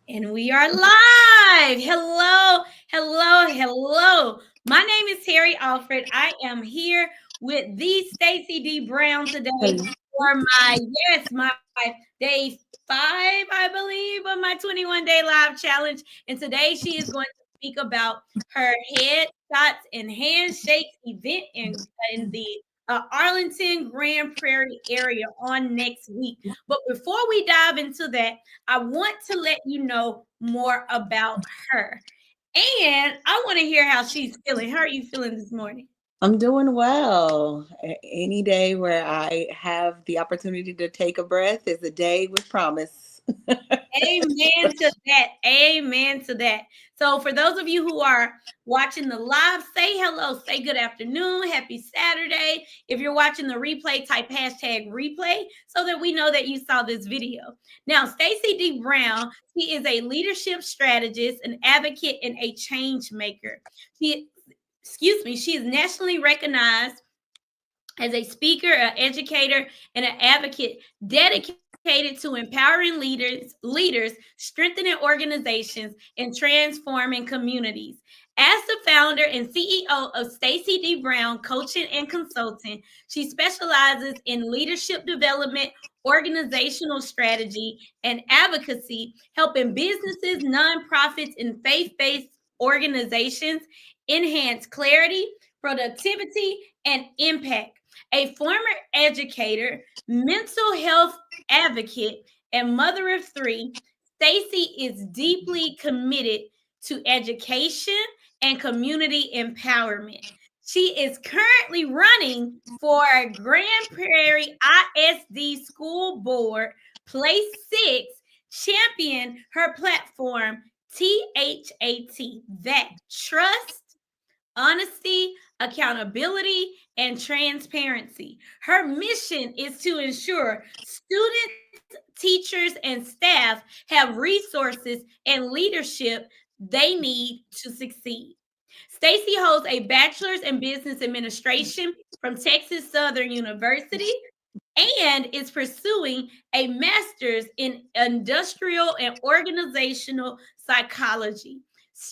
And we are live. Hello, hello, hello. My name is Terry Alfred. I am here with the Stacey D Brown today for my day 5, I believe, of my 21-day live challenge. And today she is going to speak about her headshots and handshakes event in the Arlington Grand Prairie area on next week. But before we dive into that, I want to let you know more about her. And I want to hear how she's feeling. How are you feeling this morning? I'm doing well. Any day where I have the opportunity to take a breath is a day with promise. Amen to that. Amen to that. So, for those of you who are watching the live, say hello, say good afternoon, happy Saturday. If you're watching the replay, type hashtag replay so that we know that you saw this video. Now, Stacey D. Brown, she is a leadership strategist, an advocate, and a change maker. She is nationally recognized as a speaker, an educator, and an advocate dedicated to empowering leaders, strengthening organizations, and transforming communities. As the founder and CEO of Stacey D. Brown Coaching and Consulting, she specializes in leadership development, organizational strategy, and advocacy, helping businesses, nonprofits, and faith-based organizations enhance clarity, productivity, and impact. A former educator, mental health advocate, and mother of three, Stacey is deeply committed to education and community empowerment. She is currently running for Grand Prairie ISD School Board, Place 6, champion her platform, T.H.A.T, that trust, honesty, accountability, and transparency. Her mission is to ensure students, teachers, and staff have resources and leadership they need to succeed. Stacy holds a bachelor's in business administration from Texas Southern University and is pursuing a master's in industrial and organizational psychology.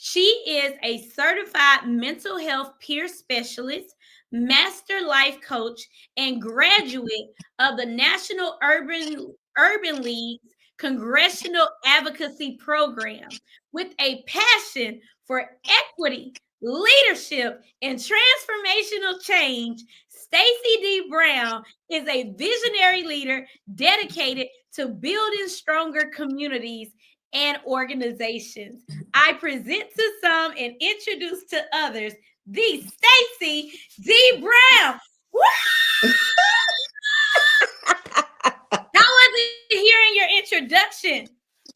She is a certified mental health peer specialist, master life coach, and graduate of the National Urban League's Congressional Advocacy Program with a passion for equity, leadership, and transformational change. Stacey D. Brown is a visionary leader dedicated to building stronger communities and organizations. I present to some and introduce to others the Stacey D. Brown. Woo! How was it hearing your introduction?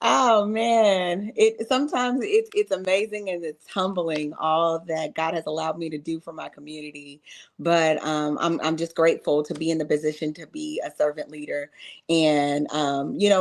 Oh man, it sometimes it's amazing and it's humbling all that God has allowed me to do for my community. But I'm just grateful to be in the position to be a servant leader, and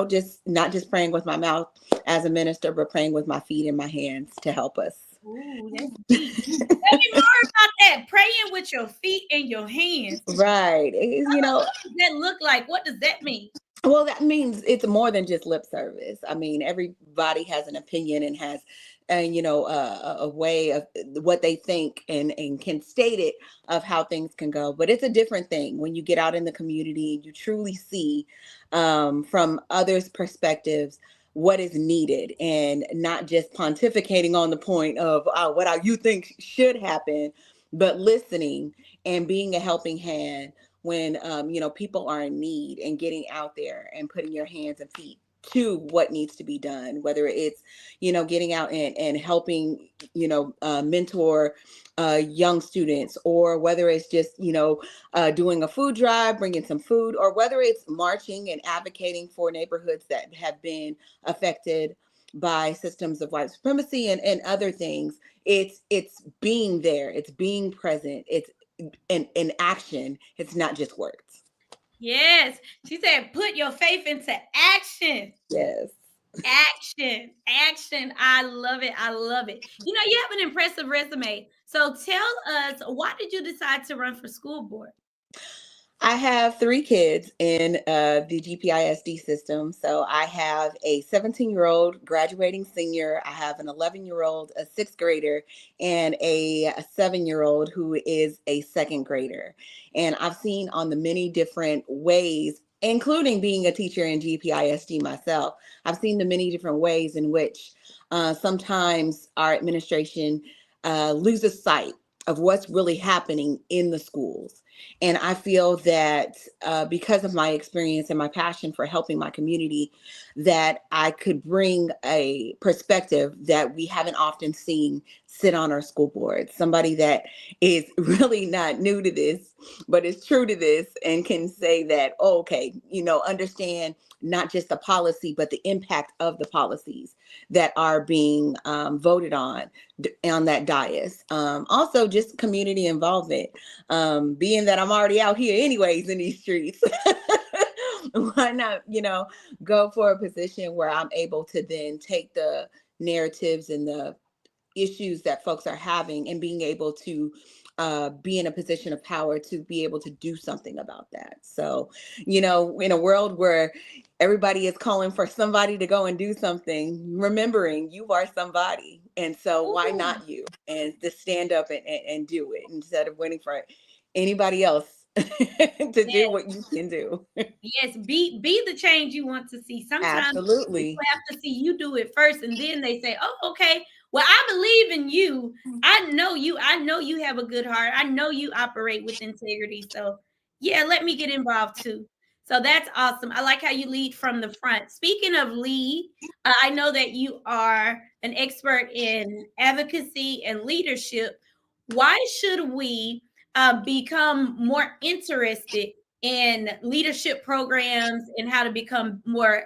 just not just praying with my mouth as a minister, but praying with my feet and my hands to help us. Ooh, that's deep. Tell me more about that. Praying with your feet and your hands. Right. What does that look like? What does that mean? Well, that means it's more than just lip service. I mean, everybody has an opinion and has, a way of what they think and can state it of how things can go. But it's a different thing when you get out in the community and you truly see from others' perspectives what is needed and not just pontificating on the point of you think should happen, but listening and being a helping hand when people are in need and getting out there and putting your hands and feet to what needs to be done, whether it's getting out and helping mentor young students, or whether it's just doing a food drive, bringing some food, or whether it's marching and advocating for neighborhoods that have been affected by systems of white supremacy and other things. It's being there, it's being present, it's in action. It's not just words. Yes. She said, put your faith into action. Yes. Action. Action. I love it. I love it. You have an impressive resume. So tell us, why did you decide to run for school board? I have three kids in the GPISD system. So I have a 17-year-old graduating senior. I have an 11-year-old, a sixth grader, and a 7-year-old who is a second grader. And I've seen on the many different ways, including being a teacher in GPISD myself, I've seen the many different ways in which sometimes our administration loses sight of what's really happening in the schools. And I feel that because of my experience and my passion for helping my community, that I could bring a perspective that we haven't often seen sit on our school board. Somebody that is really not new to this, but is true to this and can say that, oh, okay, understand not just the policy, but the impact of the policies that are being voted on that dais. Also, just community involvement. Being that I'm already out here anyways in these streets, why not, go for a position where I'm able to then take the narratives and the issues that folks are having and being able to be in a position of power to be able to do something about that. So, in a world where everybody is calling for somebody to go and do something, remembering you are somebody. And so why Ooh. not you? And to stand up and do it instead of waiting for anybody else to do Yes, what you can do. yes, be the change you want to see. Sometimes people Absolutely. have to see you do it first, and then they say, "Oh, okay. Well, I believe in you. I know you. I know you have a good heart. I know you operate with integrity. So, yeah, let me get involved too." So that's awesome. I like how you lead from the front. Speaking of lead, I know that you are an expert in advocacy and leadership. Why should we become more interested in leadership programs and how to become more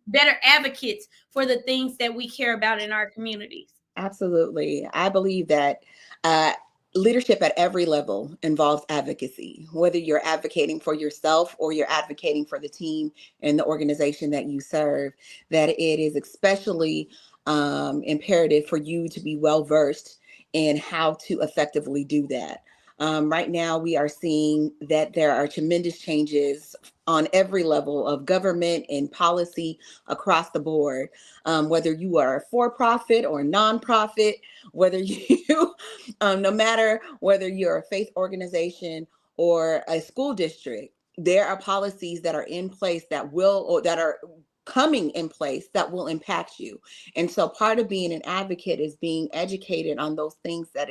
better advocates for the things that we care about in our communities? Absolutely. I believe that uh, leadership at every level involves advocacy, whether you're advocating for yourself or you're advocating for the team and the organization that you serve, that it is especially imperative for you to be well versed in how to effectively do that. Right now, we are seeing that there are tremendous changes on every level of government and policy across the board, whether you are for profit or nonprofit, whether you, no matter whether you're a faith organization or a school district, there are policies that are in place that will, or that are coming in place that will impact you. And so part of being an advocate is being educated on those things that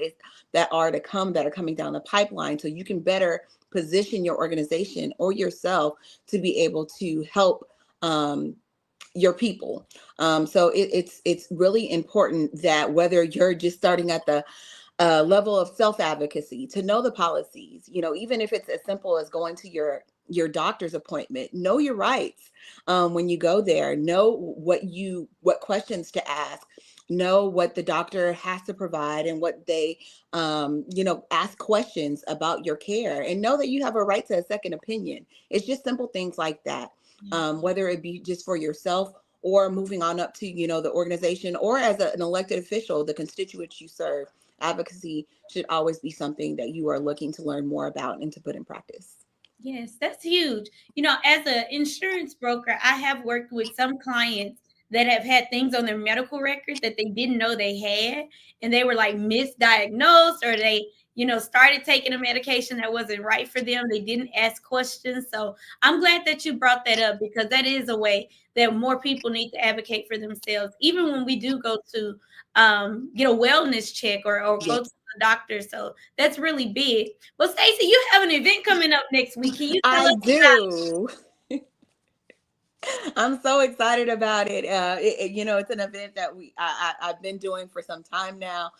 are to come, that are coming down the pipeline, so you can better position your organization or yourself to be able to help your people. So it's really important that whether you're just starting at the level of self-advocacy, to know the policies, even if it's as simple as going to your doctor's appointment, know your rights. When you go there, know what questions to ask, know what the doctor has to provide and what they ask questions about your care, and know that you have a right to a second opinion. It's just simple things like that. Whether it be just for yourself or moving on up to the organization, or as an elected official, the constituents you serve, advocacy should always be something that you are looking to learn more about and to put in practice. Yes, that's huge. As an insurance broker, I have worked with some clients that have had things on their medical record that they didn't know they had, and they were like misdiagnosed, or they, started taking a medication that wasn't right for them. They didn't ask questions. So I'm glad that you brought that up, because that is a way that more people need to advocate for themselves, even when we do go to get a wellness check, or Yeah, go to the doctor. So that's really big. Well, Stacey, you have an event coming up next week. Can you tell I us about? do. I'm so excited about it. It's an event that I've been doing for some time now.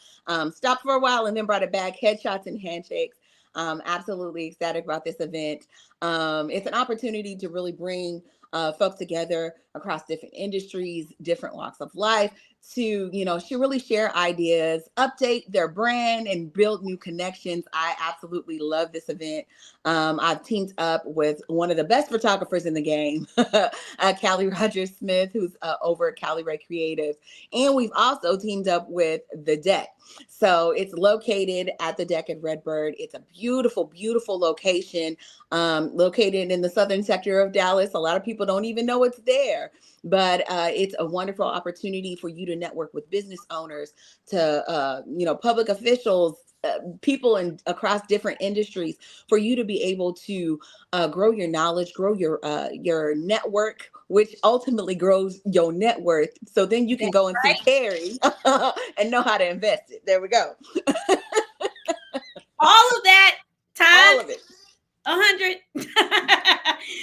Stopped for a while and then brought it back. Headshots and handshakes. Absolutely ecstatic about this event. It's an opportunity to really bring folks together across different industries, different walks of life to, really share ideas, update their brand, and build new connections. I absolutely love this event. I've teamed up with one of the best photographers in the game, Callie Rogers Smith, who's over at Callie Ray Creatives. And we've also teamed up with the Deck. So it's located at the Deck at Redbird. It's a beautiful, beautiful location, located in the southern sector of Dallas. A lot of people don't even know it's there, but it's a wonderful opportunity for you to network with business owners, to public officials, people across different industries, for you to be able to grow your knowledge, grow your network, which ultimately grows your net worth. So then you can go and see Terry and know how to invest it. There we go. All of that time. All of it. 100.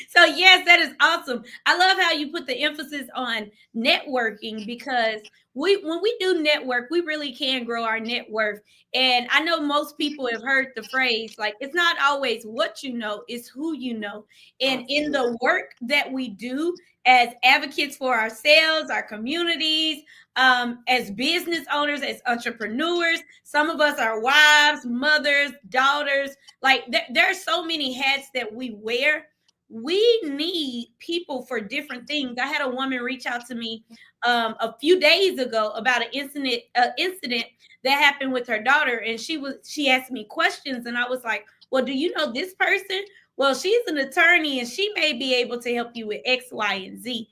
So yes, that is awesome. I love how you put the emphasis on networking, because when we do network, we really can grow our net worth. And I know most people have heard the phrase, like, it's not always what you know, it's who you know. And in the work that we do as advocates for ourselves, our communities, as business owners, as entrepreneurs, some of us are wives, mothers, daughters. Like there are so many hats that we wear. We need people for different things. I had a woman reach out to me a few days ago about an incident that happened with her daughter, and she asked me questions, and I was like, well, do you know this person? Well, she's an attorney and she may be able to help you with X, Y, and Z.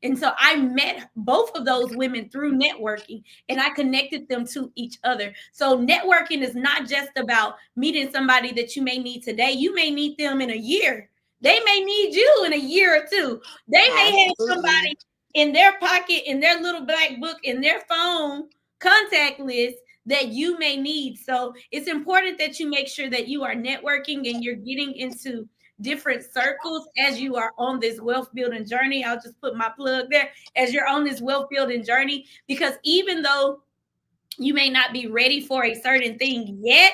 And so I met both of those women through networking, and I connected them to each other. So networking is not just about meeting somebody that you may need today. You may need them in a year. They may need you in a year or two. They may have somebody in their pocket, in their little black book, in their phone contact list that you may need. So it's important that you make sure that you are networking and you're getting into different circles as you are on this wealth building journey. I'll just put my plug there, as you're on this wealth building journey, because even though you may not be ready for a certain thing yet,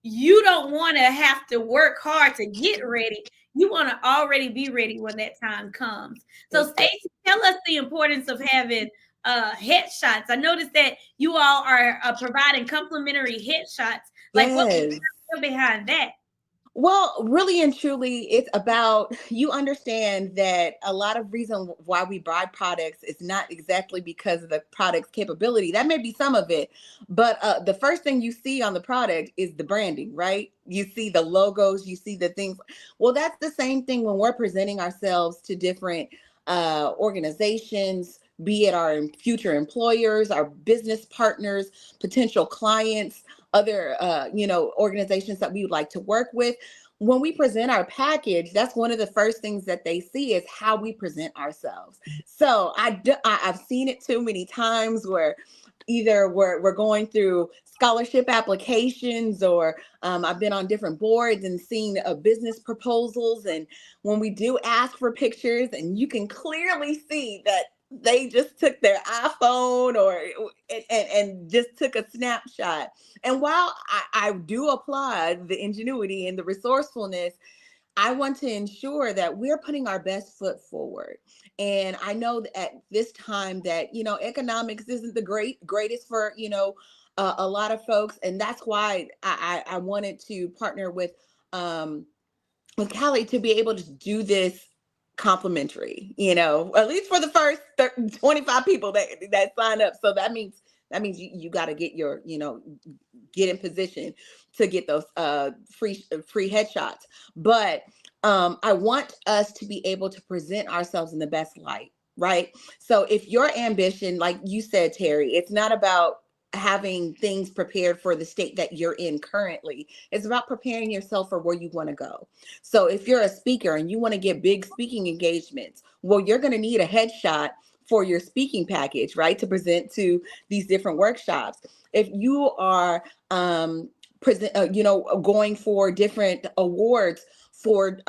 you don't want to have to work hard to get ready. You want to already be ready when that time comes. So Stacey, tell us the importance of having headshots. I noticed that you all are providing complimentary headshots. Like, what was behind that? Well, really and truly, it's about, you understand that a lot of reason why we buy products is not exactly because of the product's capability. That may be some of it, but the first thing you see on the product is the branding, right? You see the logos, you see the things. Well, that's the same thing when we're presenting ourselves to different organizations, be it our future employers, our business partners, potential clients, other organizations that we would like to work with. When we present our package, that's one of the first things that they see is how we present ourselves. So I've seen it too many times where either we're going through scholarship applications, or I've been on different boards and seen business proposals. And when we do ask for pictures, and you can clearly see that they just took their iPhone and just took a snapshot. And while I do applaud the ingenuity and the resourcefulness, I want to ensure that we're putting our best foot forward. And I know that at this time that, economics isn't the greatest for, a lot of folks. And that's why I wanted to partner with Callie to be able to do this complimentary, at least for the first 25 people that sign up. So that means you got to get your, get in position to get those free headshots. But I want us to be able to present ourselves in the best light, right? So if your ambition, like you said, Terry, it's not about having things prepared for the state that you're in currently. It's about preparing yourself for where you want to go. So if you're a speaker and you want to get big speaking engagements, well, you're going to need a headshot for your speaking package, right? To present to these different workshops. If you are going for different awards for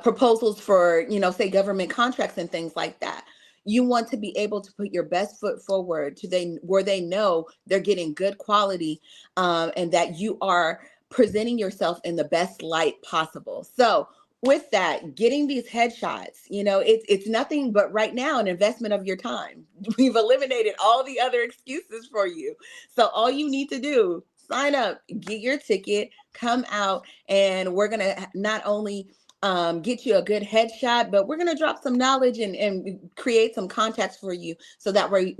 proposals for, say government contracts and things like that, you want to be able to put your best foot forward where they know they're getting good quality, and that you are presenting yourself in the best light possible. So with that, getting these headshots, it's nothing but right now an investment of your time. We've eliminated all the other excuses for you. So all you need to do, sign up, get your ticket, come out, and we're gonna not only get you a good headshot, but we're gonna drop some knowledge and create some contacts for you, so that way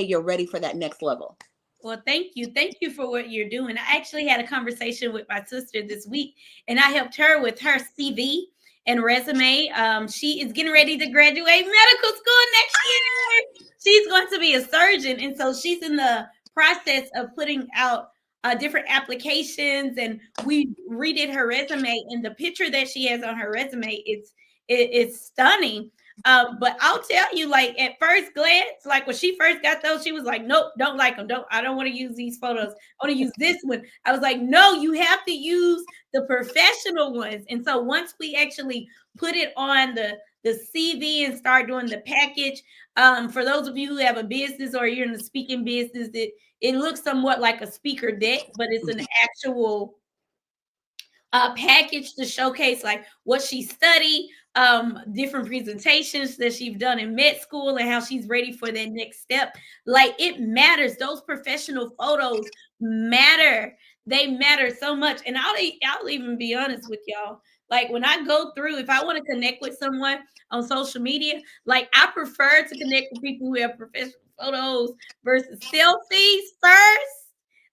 you're ready for that next level. Well, thank you. Thank you for what you're doing. I actually had a conversation with my sister this week, and I helped her with her CV and resume. She is getting ready to graduate medical school next year. She's going to be a surgeon. And so she's in the process of putting out different applications. And we redid her resume. And the picture that she has on her resume, it's stunning. But I'll tell you, like at first glance, like when she first got those, she was like, "Nope, don't like them. I don't want to use these photos. I want to use this one." I was like, "No, you have to use the professional ones." And so once we actually put it on the CV and start doing the package, for those of you who have a business or you're in the speaking business, it looks somewhat like a speaker deck, but it's an actual package to showcase like what she studied, different presentations that she's done in med school, and how she's ready for that next step. Like it matters. Those professional photos matter. They matter so much. And I'll even be honest with y'all. Like when I go through, if I want to connect with someone on social media, like I prefer to connect with people who have professional photos versus selfies first.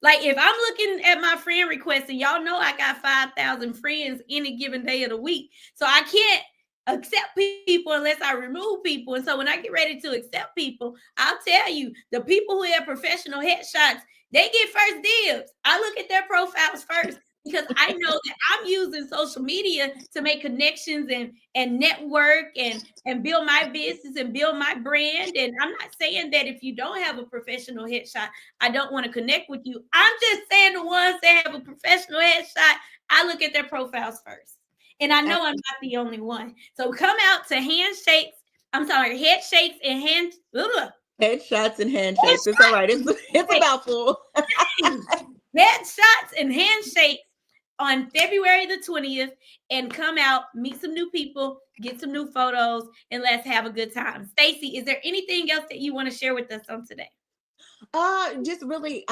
Like if I'm looking at my friend request, and y'all know I got 5,000 friends any given day of the week, so I can't accept people unless I remove people. And so when I get ready to accept people, I'll tell you, the people who have professional headshots, they get first dibs. I look at their profiles first because I know that I'm using social media to make connections and network and build my business and build my brand. And I'm not saying that if you don't have a professional headshot, I don't want to connect with you. I'm just saying the ones that have a professional headshot, I look at their profiles first. And I know I'm not the only one. So come out to Handshakes. I'm sorry, Headshakes and Headshots and handshakes. It's all right. It's about full. Headshots and Handshakes on February the 20th, and come out, meet some new people, get some new photos, and let's have a good time. Stacey, is there anything else that you want to share with us on today? Just really,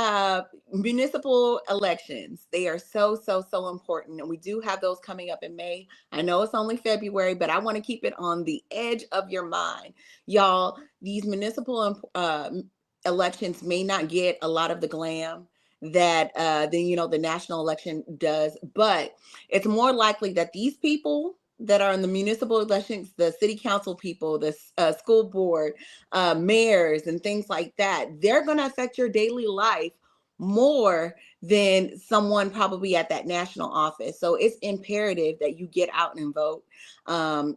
municipal elections. They are so, so, so important. And we do have those coming up in May. I know it's only February, but I want to keep it on the edge of your mind. Y'all, these municipal elections may not get a lot of the glam that the national election does, but it's more likely that these people that are in the municipal elections, the city council people, the school board, mayors, and things like that, they're going to affect your daily life more than someone probably at that national office. So it's imperative that you get out and vote on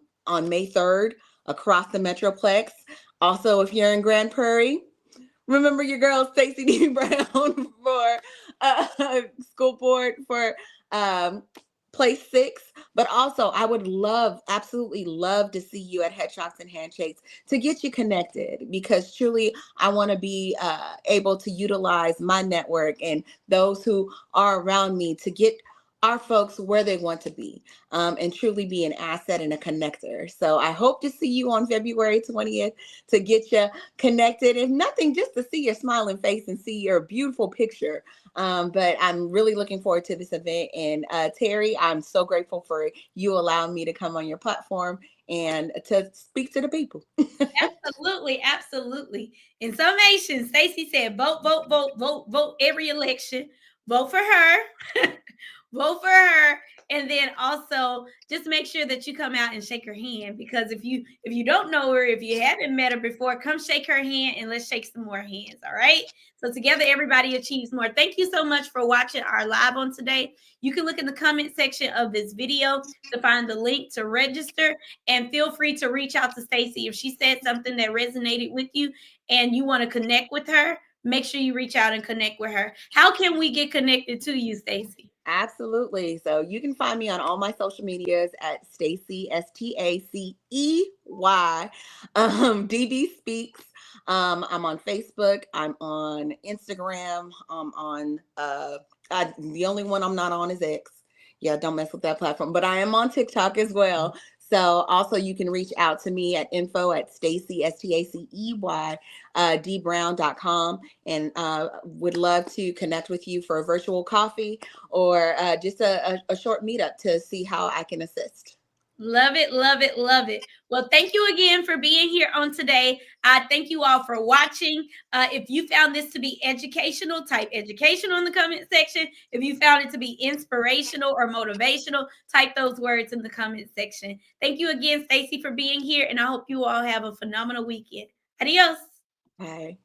May 3rd across the Metroplex. Also, if you're in Grand Prairie, remember your girl Stacey D Brown for school board for place 6. But also, I would absolutely love to see you at Headshots and Handshakes to get you connected, because truly I want to be able to utilize my network and those who are around me to get our folks where they want to be, and truly be an asset and a connector. So I hope to see you on February 20th to get you connected. If nothing, just to see your smiling face and see your beautiful picture. But I'm really looking forward to this event. And Terry, I'm so grateful for you allowing me to come on your platform and to speak to the people. Absolutely, absolutely. In summation, Stacey said, vote, vote, vote, vote, vote every election. Vote for her. Vote for her. And then also just make sure that you come out and shake her hand, because if you don't know her, if you haven't met her before, come shake her hand and let's shake some more hands. All right. So together everybody achieves more. Thank you so much for watching our live on today. You can look in the comment section of this video to find the link to register, and feel free to reach out to Stacey if she said something that resonated with you and you want to connect with her. Make sure you reach out and connect with her. How can we get connected to you, Stacey? Absolutely. So you can find me on all my social medias at Stacey, Stacey, DD Speaks. I'm on Facebook. I'm on Instagram. I'm on the only one I'm not on is X. Yeah, don't mess with that platform. But I am on TikTok as well. So also you can reach out to me at info@Stacey, Stacey, dbrown.com, and would love to connect with you for a virtual coffee or just a short meetup to see how I can assist. Love it, love it, love it. Well, thank you again for being here on today. I thank you all for watching. If you found this to be educational, type educational in the comment section. If you found it to be inspirational or motivational, type those words in the comment section. Thank you again, Stacey, for being here, and I hope you all have a phenomenal weekend. Adios. Bye.